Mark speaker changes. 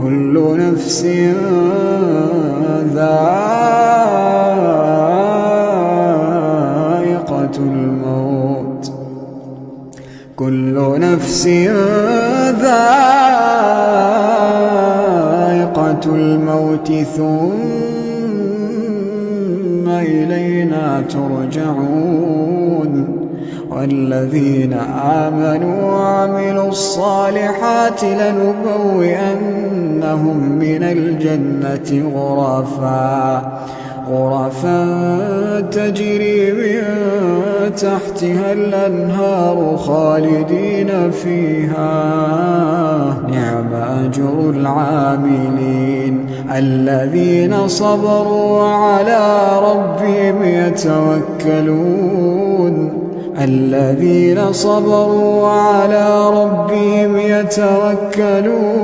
Speaker 1: كل نفس ذائقة الموت كل نفس ذائقة الموت ثم إلينا ترجعون والذين آمنوا وعملوا الصالحات لنبوئنهم من الجنة غرفا تجري من تحتها الأنهار خالدين فيها نعم أجر العاملين الذين صبروا وعلى ربهم يتوكلون الذين صبروا وعلى ربهم يتوكلون